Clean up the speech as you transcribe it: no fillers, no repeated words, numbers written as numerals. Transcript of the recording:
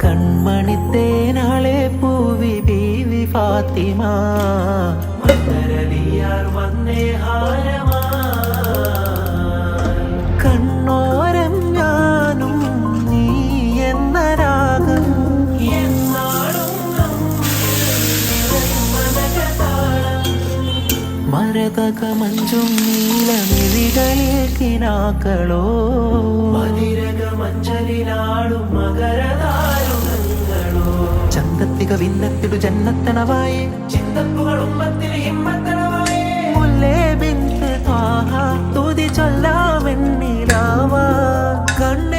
കൺമണിത്തേനാളെ പൂവി ബീവി ഫാത്തിമ മന്ദരലിയാർ വന്നേ ഹാരമാ കണ്ണോരം ഞാനും നീ എന്ന രാഗം മരതക മഞ്ചും നീലമിഴികളിൽ കിനാക്കളോ മതിരക മഞ്ചലിലാടും മകരതാരുണങ്ങളോ ചന്തത്തിക വിന്നത്തിടു ജന്നത്തണവായേ ചിന്തപ്പുകൾ ഉമ്മത്തിന് ഹിമ്മത്തണവായേ മുല്ലേ ബിന്ത് ത്വാഹ തുതി ചൊല്ലാമെന്നിലാവാ കണ്ണു